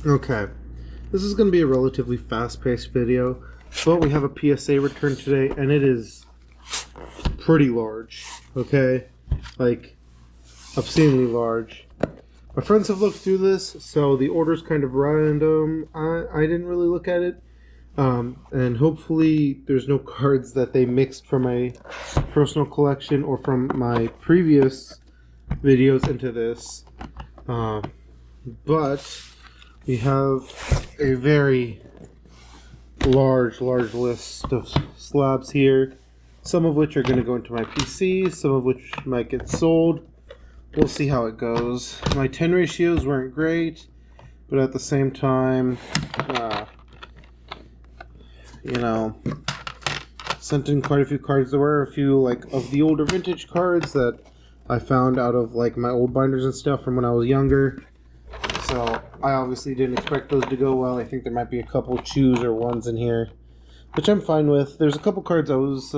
Okay, this is going to be a relatively fast-paced video, but we have a PSA return today, and it is pretty large, okay? Like, obscenely large. My friends have looked through this, so the order's kind of random. I didn't really look at it, and hopefully there's no cards that they mixed from my personal collection or from my previous videos into this. But we have a very large list of slabs here, some of which are going to go into my PC, some of which might get sold. We'll see how it goes. My 10 ratios weren't great, but at the same time, sent in quite a few cards. There were a few of the older vintage cards that I found out of my old binders and stuff from when I was younger. So I obviously didn't expect those to go well. I think there might be a couple twos or ones in here, which I'm fine with. There's a couple cards I was,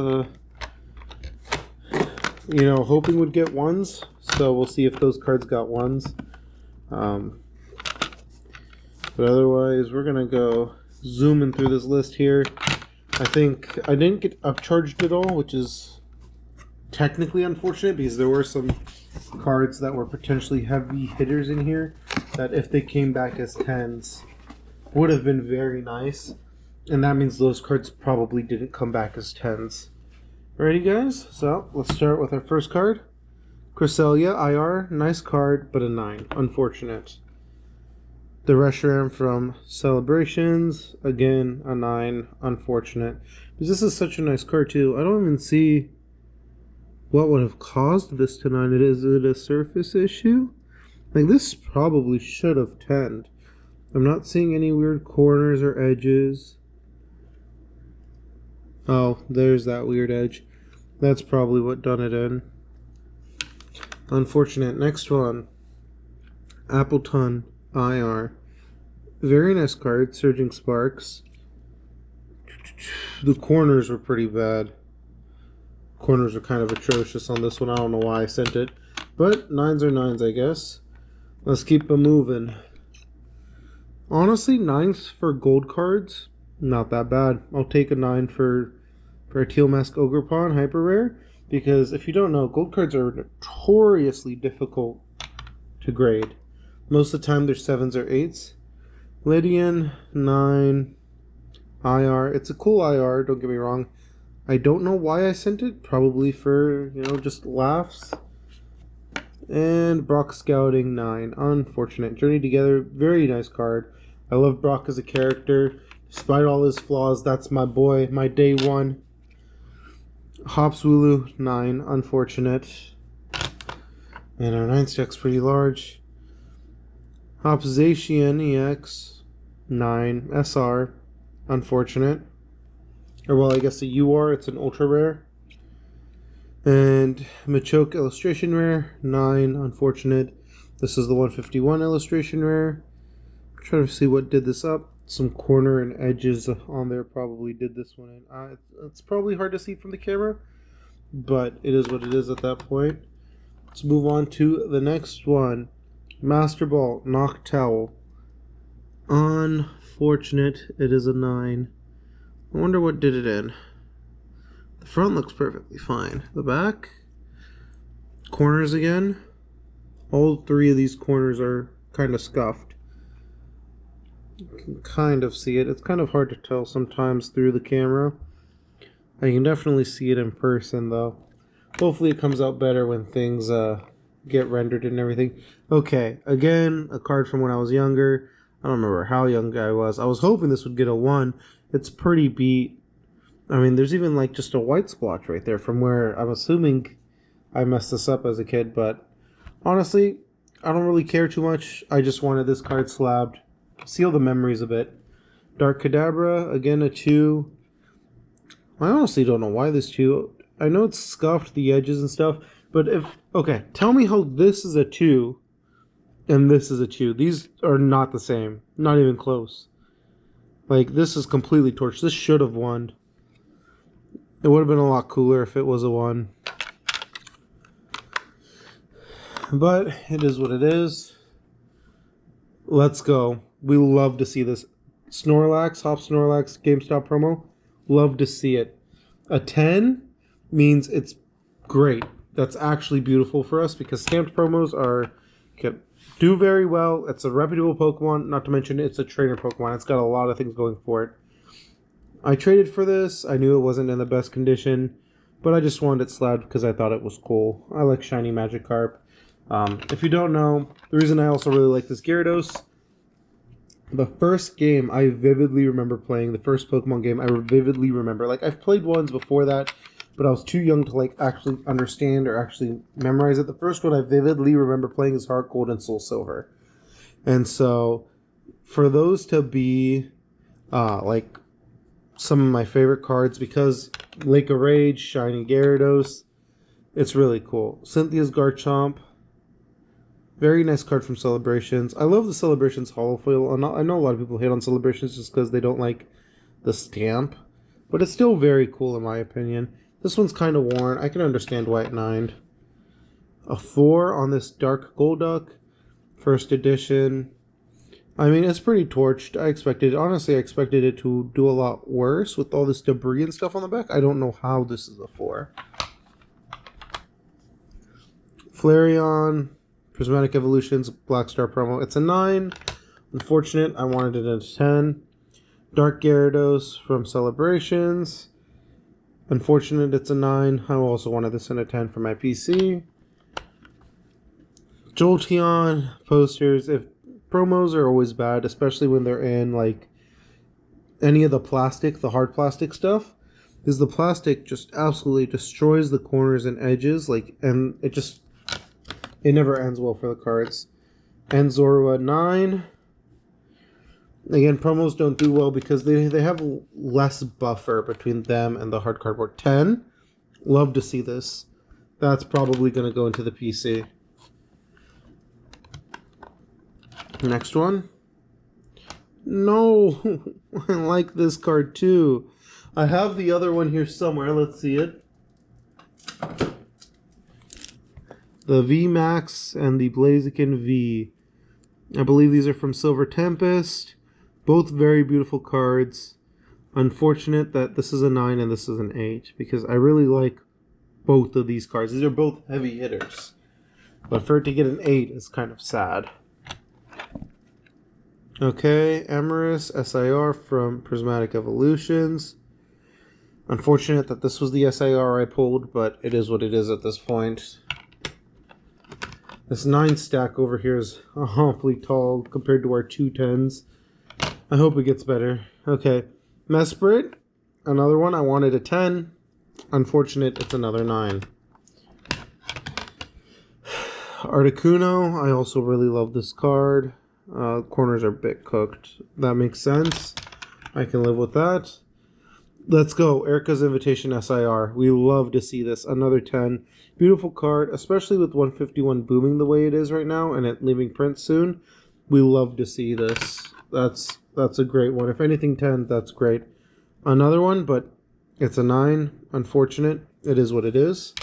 hoping would get ones. So we'll see if those cards got ones. But otherwise, we're gonna go zooming through this list here. I think I didn't get upcharged at all, which is technically unfortunate because there were some cards that were potentially heavy hitters in here that if they came back as 10s would have been very nice, and that means those cards probably didn't come back as 10s. Ready, guys? So let's start with our first card. Cresselia IR, nice card, but a 9. Unfortunate. The Reshiram from Celebrations, again a 9. Unfortunate. Because this is such a nice card too. I don't even see what would have caused this to 9. Is it a surface issue? This probably should have 10'd. I'm not seeing any weird corners or edges. Oh, there's that weird edge. That's probably what done it in. Unfortunate. Next one. Appleton IR. Very nice card. Surging Sparks. The corners were pretty bad. Corners are kind of atrocious on this one. I don't know why I sent it. But 9s are 9s, I guess. Let's keep them moving. Honestly, 9s for gold cards, not that bad. I'll take a 9 for a Teal Mask Ogrepon Hyper Rare. Because if you don't know, gold cards are notoriously difficult to grade. Most of the time they're 7s or 8s. Lydian, 9. IR. It's a cool IR, don't get me wrong. I don't know why I sent it. Probably for, just laughs. And Brock Scouting, 9. Unfortunate. Journey Together, very nice card. I love Brock as a character. Despite all his flaws, that's my boy, my day one. Hops Wooloo, 9. Unfortunate. And our 9 stack's pretty large. Hopsation EX, 9. SR. Unfortunate. Or, well, I guess a UR, it's an ultra rare. And Machoke illustration rare, 9. Unfortunate. This is the 151 illustration rare. I'm trying to see what did this up. Some corner and edges on there probably did this one in. It's probably hard to see from the camera, but it is what it is at that point. Let's move on to the next one. Master Ball Noctowl. Unfortunate. It is a 9. I wonder what did it in. The front looks perfectly fine. The back, corners again. All 3 of these corners are kind of scuffed. You can kind of see it. It's kind of hard to tell sometimes through the camera. I can definitely see it in person though. Hopefully it comes out better when things get rendered and everything. Okay, again, a card from when I was younger. I don't remember how young I was. I was hoping this would get a 1. It's pretty beat. I mean, there's even just a white splotch right there from where I'm assuming I messed this up as a kid, but honestly, I don't really care too much. I just wanted this card slabbed. Seal the memories a bit. Dark Kadabra, again a 2. I honestly don't know why this 2. I know it's scuffed the edges and stuff, but okay, tell me how this is a 2 and this is a 2. These are not the same. Not even close. This is completely torched. This should have won. It would have been a lot cooler if it was a 1. But it is what it is. Let's go. We love to see this. Snorlax, Hop Snorlax GameStop promo. Love to see it. A 10 means it's great. That's actually beautiful for us because stamped promos can do very well. It's a reputable Pokemon, not to mention it's a trainer Pokemon. It's got a lot of things going for it. I traded for this. I knew it wasn't in the best condition, but I just wanted it slabbed because I thought it was cool. I like shiny Magikarp. If you don't know, the reason I also really like this Gyarados, the first game I vividly remember playing, the first Pokemon game I vividly remember. Like, I've played ones before that, but I was too young to, like, actually understand or actually memorize it. The first one I vividly remember playing is Heart Gold and Soul Silver. And so, for those to be, like, some of my favorite cards, because Lake of Rage, Shiny Gyarados, it's really cool. Cynthia's Garchomp. Very nice card from Celebrations. I love the Celebrations holofoil. I know a lot of people hate on Celebrations just because they don't like the stamp, but it's still very cool in my opinion. This one's kind of worn. I can understand why it 9'd. A 4 on this Dark Golduck, first edition. I mean, it's pretty torched. Honestly, I expected it to do a lot worse with all this debris and stuff on the back. I don't know how this is a 4. Flareon. Prismatic Evolutions, Black Star promo. It's a 9. Unfortunate. I wanted it at a 10. Dark Gyarados from Celebrations. Unfortunate. It's a 9. I also wanted this in a 10 for my PC. Jolteon posters. If promos are always bad, especially when they're in like any of the plastic, the hard plastic stuff, because the plastic just absolutely destroys the corners and edges. And it never ends well for the cards. And Zorua 9. Again, promos don't do well because they have less buffer between them and the hard cardboard. 10. Love to see this. That's probably going to go into the PC. Next one. No. I like this card too. I have the other one here somewhere. Let's see it. The VMAX and the Blaziken V. I believe these are from Silver Tempest. Both very beautiful cards. Unfortunate that this is a 9 and this is an 8, because I really like both of these cards. These are both heavy hitters. But for it to get an 8 is kind of sad. Okay, Emrys SIR from Prismatic Evolutions. Unfortunate that this was the SIR I pulled, but it is what it is at this point. This 9 stack over here is awfully tall compared to our 2 10s. I hope it gets better. Okay. Mesprit, another one. I wanted a 10. Unfortunate, it's another 9. Articuno, I also really love this card. Corners are a bit cooked. That makes sense. I can live with that. Let's go. Erica's Invitation SIR. We love to see this. Another 10. Beautiful card, especially with 151 booming the way it is right now and it leaving print soon. We love to see this. That's a great one. If anything 10, that's great. Another one, but it's a 9. Unfortunate. It is what it is.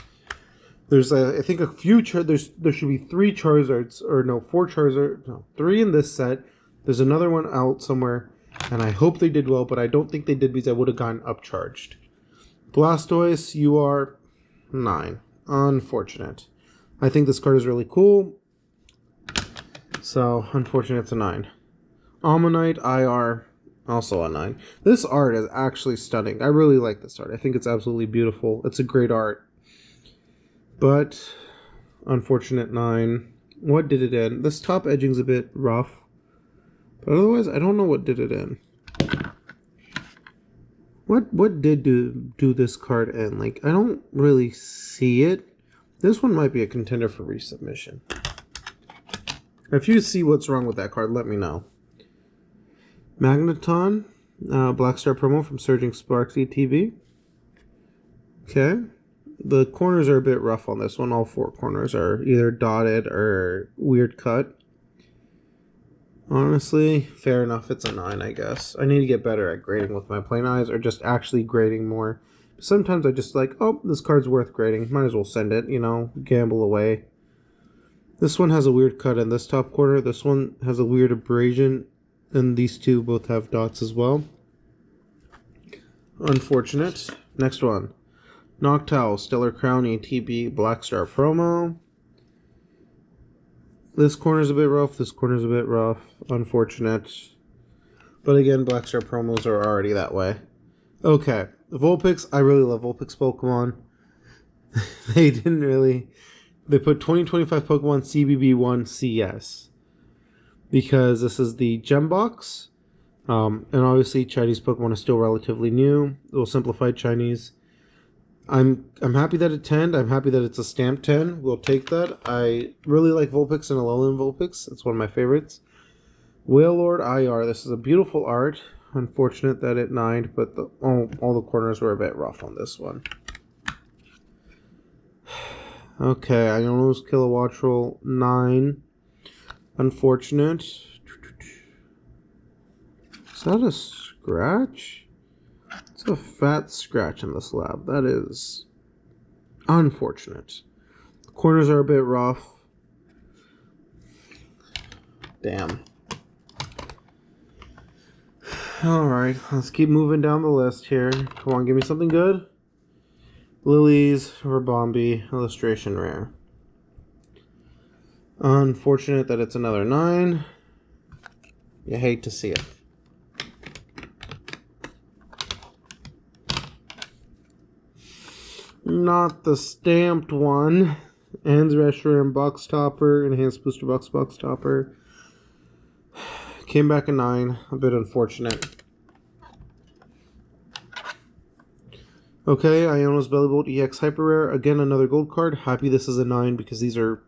There's I think a few there should be 3 Charizards, or no, 4 Charizards, no, 3 in this set. There's another one out somewhere. And I hope they did well, but I don't think they did because I would have gotten upcharged. Blastoise, you are 9. Unfortunate. I think this card is really cool. So, unfortunate, it's a 9. Ammonite, IR, also a 9. This art is actually stunning. I really like this art. I think it's absolutely beautiful. It's a great art. But, unfortunate 9. What did it end? This top edging's a bit rough. But otherwise, I don't know what did it in. What did do this card in? Like, I don't really see it. This one might be a contender for resubmission. If you see what's wrong with that card, let me know. Magneton, Black Star promo from Surging Sparksy TV. Okay. The corners are a bit rough on this one. All 4 corners are either dotted or weird cut. Honestly, fair enough. It's a 9, I guess. I need to get better at grading with my plain eyes, or just actually grading more. Sometimes I just like, oh, this card's worth grading. Might as well send it, you know, gamble away. This one has a weird cut in this top corner. This one has a weird abrasion And these two both have dots as well. Unfortunate. Next one. Noctowl, Stellar Crown, ATB, Black Star promo. This corner's a bit rough. This corner's a bit rough. Unfortunate. But again, Black Star promos are already that way. Okay. Vulpix. I really love Vulpix Pokemon. They didn't really... They put 2025 Pokemon CBB1 CS. Because this is the Gem Box. And obviously Chinese Pokemon is still relatively new. It will simplify Chinese. I'm happy that it's 10. I'm happy that it's a stamped 10. We'll take that. I really like Vulpix and Alolan Vulpix. It's one of my favorites. Wailord IR. This is a beautiful art. Unfortunate that it 9'd, but all the corners were a bit rough on this one. Okay, Iono's Kilowattrel 9. Unfortunate. Is that a scratch? It's a fat scratch in the slab. That is unfortunate. The corners are a bit rough. Damn. Alright, let's keep moving down the list here. Come on, give me something good. Lily's Rabombi illustration rare. Unfortunate that it's another 9. You hate to see it. Not the stamped one. Ansresher and Box Topper, Enhanced Booster Box Box Topper. Came back a 9. A bit unfortunate. Okay, Iono's Bellybolt EX Hyper Rare. Again, another gold card. Happy this is a 9 because these are...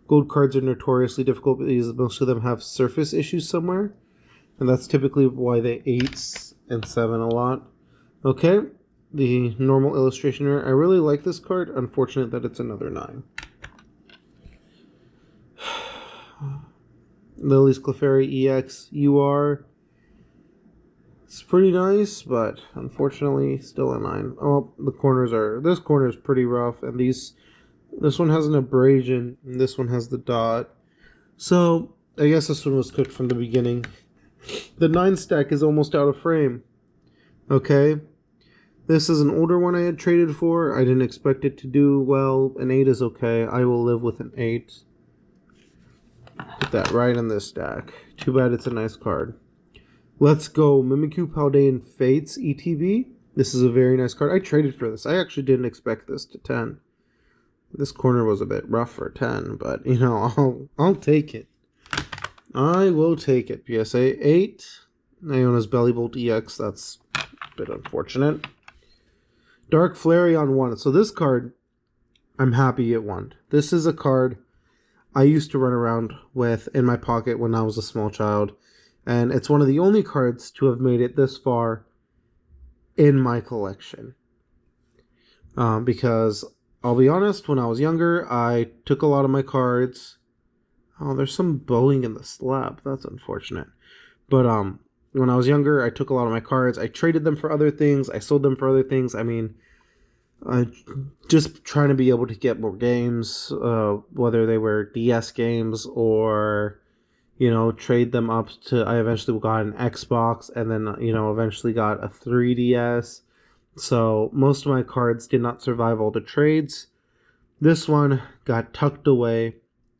Gold cards are notoriously difficult because most of them have surface issues somewhere. And that's typically why they 8s and 7 a lot. Okay, the normal illustration rare. I really like this card. Unfortunate that it's another 9. Lily's Clefairy EX UR. It's pretty nice, but unfortunately still a 9. Oh, the corners are... This corner is pretty rough, and this one has an abrasion, and this one has the dot. So, I guess this one was cooked from the beginning. The 9 stack is almost out of frame. Okay. This is an older one I had traded for. I didn't expect it to do well. An 8 is okay. I will live with an 8. Put that right in this stack. Too bad it's a nice card. Let's go. Mimikyu, Paldean Fates ETB. This is a very nice card. I traded for this. I actually didn't expect this to 10. This corner was a bit rough for 10, but, you know, I'll take it. I will take it. PSA 8. Iono's Bellybolt EX. That's a bit unfortunate. Dark Flareon 1. So this card, I'm happy it won. This is a card I used to run around with in my pocket when I was a small child. And it's one of the only cards to have made it this far in my collection. Because, I'll be honest, when I was younger, I took a lot of my cards. Oh, there's some bowing in the slab. That's unfortunate. But when I was younger, I took a lot of my cards. I traded them for other things. I sold them for other things. I mean, just trying to be able to get more games, whether they were DS games or... You know, trade them up to... I eventually got an Xbox and then, you know, eventually got a 3DS. So, most of my cards did not survive all the trades. This one got tucked away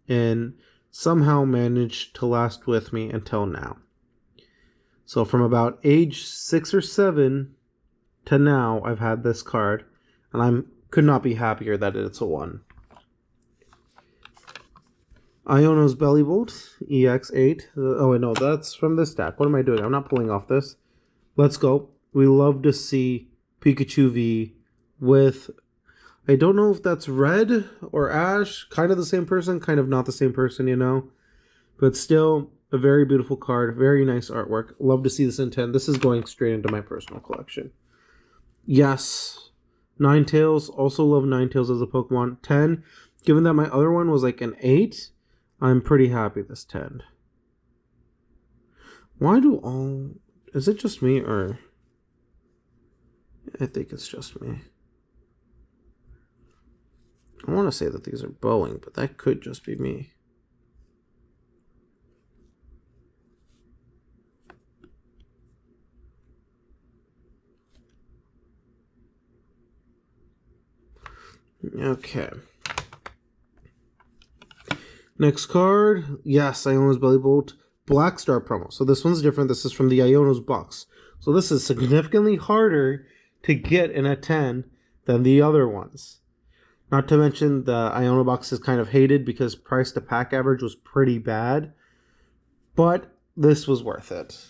and somehow managed to last with me until now. So, from about age 6 or 7 to now, I've had this card. And I could not be happier that it's a 1. Iono's Bellybolt, EX8. Oh, wait, no, that's from this stack. What am I doing? I'm not pulling off this. Let's go. We love to see Pikachu V with... I don't know if that's red or ash. Kind of the same person, kind of not the same person, you know. But still, a very beautiful card. Very nice artwork. Love to see this in 10. This is going straight into my personal collection. Yes. Ninetales. Also love Ninetales as a Pokemon. 10. Given that my other one was like an 8... I'm pretty happy this 10. Why do all... Is it just me or... I think it's just me. I want to say that these are bowing, but that could just be me. Okay. Next card. Yes, Iono's Belly Bolt Black Star promo. So this one's different. This is from the Iono's box. So this is significantly harder to get in a 10 than the other ones. Not to mention the Iono box is kind of hated because price to pack average was pretty bad. But this was worth it.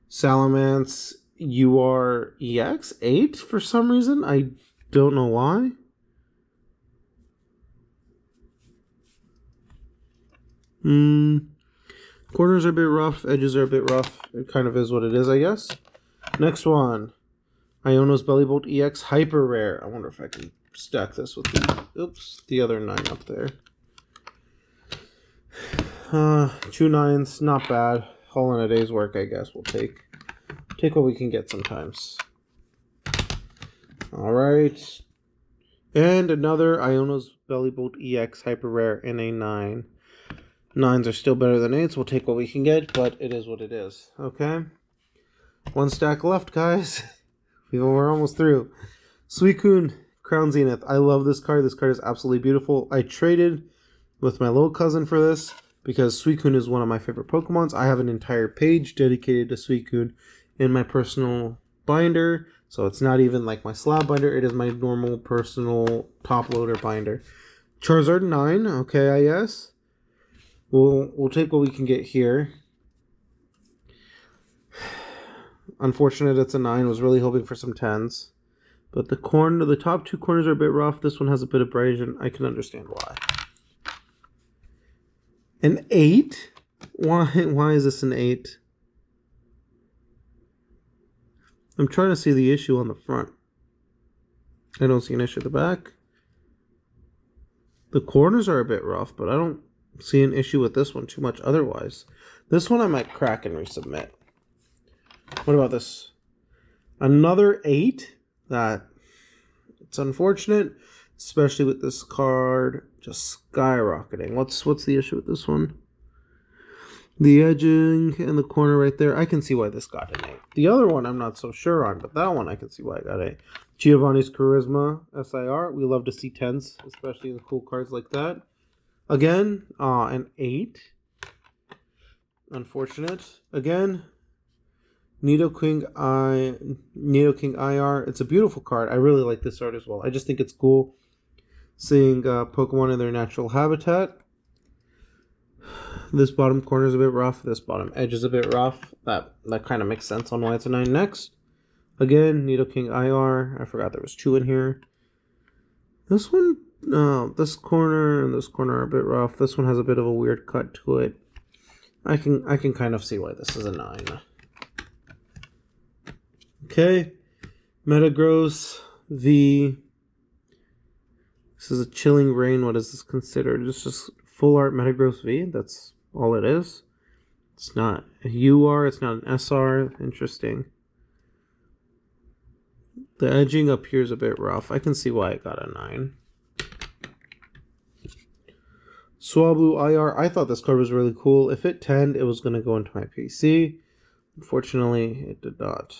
Salamence UR-EX 8 for some reason. I don't know why. Corners are a bit rough, edges are a bit rough. It kind of is what it is, I guess. Next one. Iono's Belly Bolt EX Hyper Rare. I wonder if I can stack this with the other 9 up there. 2 9s, not bad. All in a day's work, I guess. We'll take what we can get sometimes. Alright. And another Iono's Belly Bolt EX Hyper Rare in a 9. 9s are still better than 8s. We'll take what we can get, but it is what it is. Okay? 1 stack left, guys. We're almost through. Suicune, Crown Zenith. I love this card. This card is absolutely beautiful. I traded with my little cousin for this because Suicune is one of my favorite Pokemons. I have an entire page dedicated to Suicune in my personal binder. So it's not even like my slab binder. It is my normal personal top loader binder. Charizard 9. Okay, I guess. We'll take what we can get here. Unfortunate it's a 9. Was really hoping for some 10s. But the top 2 corners are a bit rough. This one has a bit of abrasion. I can understand why. An 8? Why is this an 8? I'm trying to see the issue on the front. I don't see an issue at the back. The corners are a bit rough, but I don't see an issue with this one too much otherwise. This one I might crack and resubmit. What about this? Another 8? It's unfortunate, especially with this card just skyrocketing. What's the issue with this one? The edging and the corner right there. I can see why this got an 8. The other one I'm not so sure on, but that one I can see why I got an 8. Giovanni's Charisma SIR. We love to see 10s, especially in cool cards like that. Again, an 8. Unfortunate. Again, Nidoking IR. It's a beautiful card. I really like this art as well. I just think it's cool seeing Pokemon in their natural habitat. This bottom corner is a bit rough. This bottom edge is a bit rough. That kind of makes sense on why it's a 9 next. Again, Nidoking IR. I forgot there was 2 in here. This one, this corner and this corner are a bit rough. This one has a bit of a weird cut to it. I can kind of see why this is a 9. Okay, Metagross V. This is a Chilling Rain. What is this considered? It's just full art Metagross V. That's all it is. It's not a UR. It's not an SR. Interesting. The edging up here is a bit rough. I can see why it got a 9. Swablu IR. I thought this card was really cool. If it 10'd, it was going to go into my PC. Unfortunately, it did not.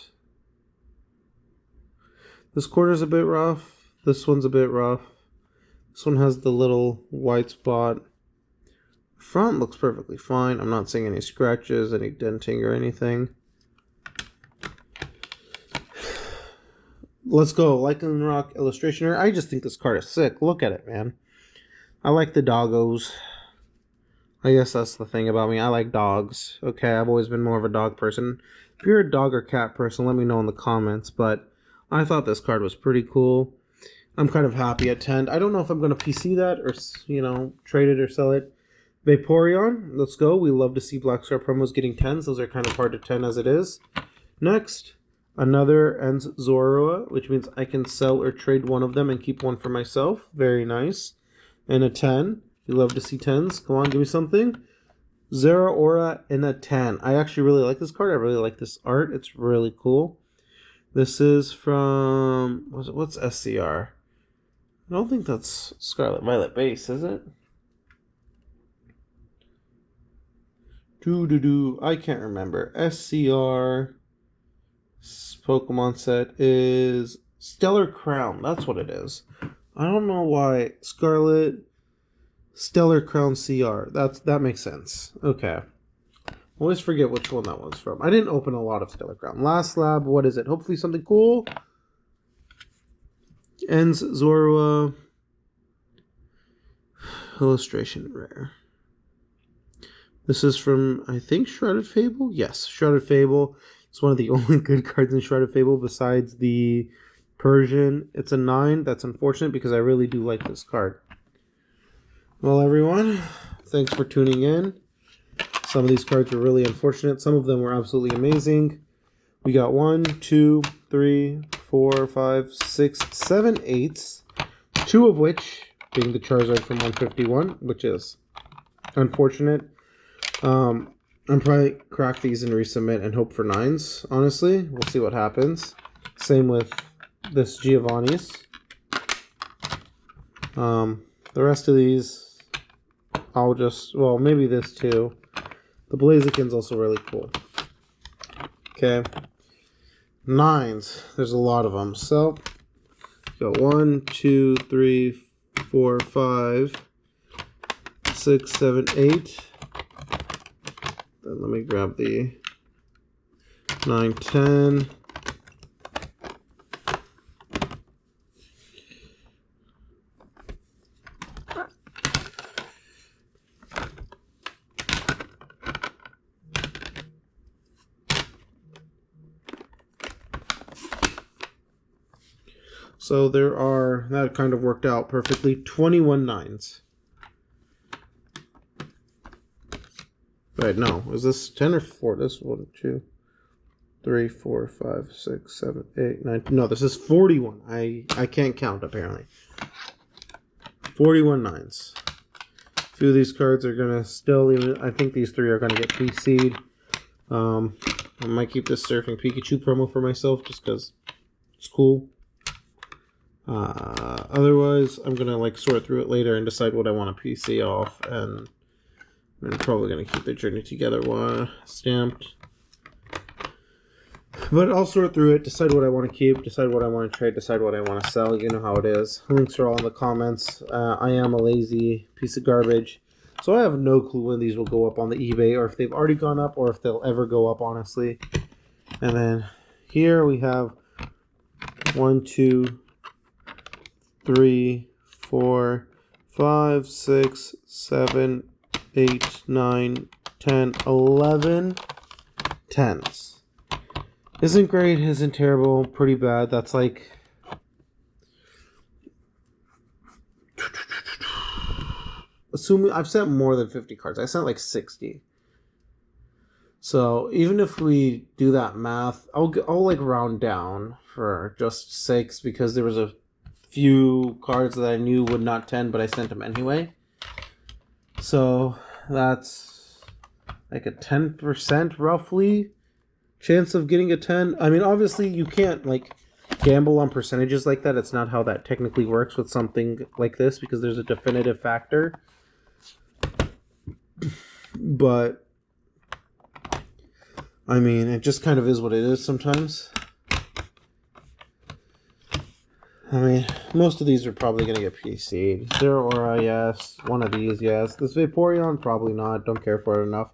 This corner's a bit rough. This one's a bit rough. This one has the little white spot. Front looks perfectly fine. I'm not seeing any scratches, any denting or anything. Let's go. Lycanroc illustration here. I just think this card is sick. Look at it, man. I like the doggos. I guess that's the thing about me. I like dogs. Okay, I've always been more of a dog person. If you're a dog or cat person, let me know in the comments. But I thought this card was pretty cool. I'm kind of happy at 10. I don't know if I'm going to PC that or, trade it or sell it. Vaporeon, let's go. We love to see Black Star promos getting 10s. Those are kind of hard to 10 as it is. Next, another Ends Zorua, which means I can sell or trade one of them and keep one for myself. Very nice. And a 10. You love to see 10s. Come on, give me something. Zeraora in a 10. I actually really like this card. I really like this art. It's really cool. This is from... What's SCR? I don't think that's Scarlet Violet base, is it? I can't remember. SCR Pokemon set is Stellar Crown. That's what it is. I don't know why. Scarlet Stellar Crown CR. That makes sense. Okay. Always forget which one that was from. I didn't open a lot of Stellar Crown. Last slab, what is it? Hopefully something cool. Ends Zorua. Illustration rare. This is from, I think, Shrouded Fable? Yes, Shrouded Fable. It's one of the only good cards in Shrouded Fable besides the Persian. It's a 9. That's unfortunate because I really do like this card. Well, everyone, thanks for tuning in. Some of these cards were really unfortunate. Some of them were absolutely amazing. We got 1, 2, 3, 4, 5, 6, 7 8s. 2 of which being the Charizard from 151, which is unfortunate. I'm probably crack these and resubmit and hope for 9s, honestly. We'll see what happens. Same with this Giovanni's. The rest of these, I'll just, well, maybe this too. The Blaziken's also really cool. Okay. 9s. There's a lot of them. So, got 1, 2, 3, 4, 5, 6, 7, 8. Then let me grab the 9, 10. So there are, that kind of worked out perfectly, 21 9s. Right, no, is this 10 or 4? This 1, 2, 3, 4, 5, 6, 7, 8, 9. No, this is 41. I can't count apparently. 41 9s. A few of these cards are gonna still, even I think these 3 are gonna get PC'd. I might keep this Surfing Pikachu promo for myself just because it's cool. Otherwise, I'm gonna like sort through it later and decide what I want to PC off, and I'm probably gonna keep the Journey Together one stamped. But I'll sort through it, decide what I want to keep, decide what I want to trade, decide what I want to sell. You know how it is. Links are all in the comments. I am a lazy piece of garbage, so I have no clue when these will go up on the eBay, or if they've already gone up, or if they'll ever go up, honestly. And then here we have 1, 2, 3, 4, 5, 6, 7, 8, 9, 10, 11 10s. Isn't great, isn't terrible, pretty bad. That's like, assuming I've sent more than 50 cards. I sent like 60. So even if we do that math, I'll like round down for just sakes, because there was a few cards that I knew would not 10, but I sent them anyway. So that's like a 10% roughly chance of getting a 10. I mean, obviously you can't like gamble on percentages like that. It's not how that technically works with something like this, because there's a definitive factor. But I mean, it just kind of is what it is sometimes. I mean, most of these are probably going to get PC'd. Zero Aura, yes. One of these, yes. This Vaporeon, probably not. Don't care for it enough.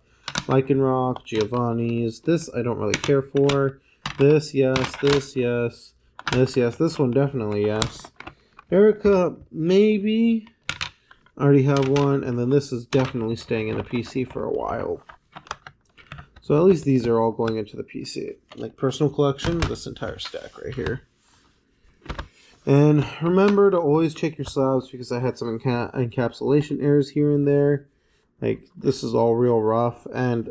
Lycanroc, Giovanni's. This I don't really care for. This, yes. This, yes. This, yes. This one, definitely, yes. Erica, maybe. I already have one. And then this is definitely staying in the PC for a while. So at least these are all going into the PC. Like personal collection, this entire stack right here. And remember to always check your slabs, because I had some encapsulation errors here and there. Like, this is all real rough. And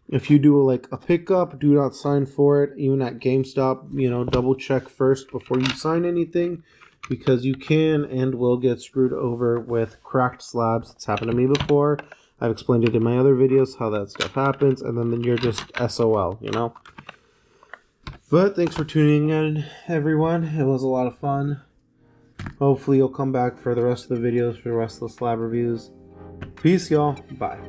if you do like a pickup, do not sign for it. Even at GameStop, you know, double check first before you sign anything, because you can and will get screwed over with cracked slabs. It's happened to me before. I've explained it in my other videos how that stuff happens, and then you're just SOL, you know? But thanks for tuning in, everyone. It was a lot of fun. Hopefully you'll come back for the rest of the videos, for the rest of the slab reviews. Peace, y'all. Bye.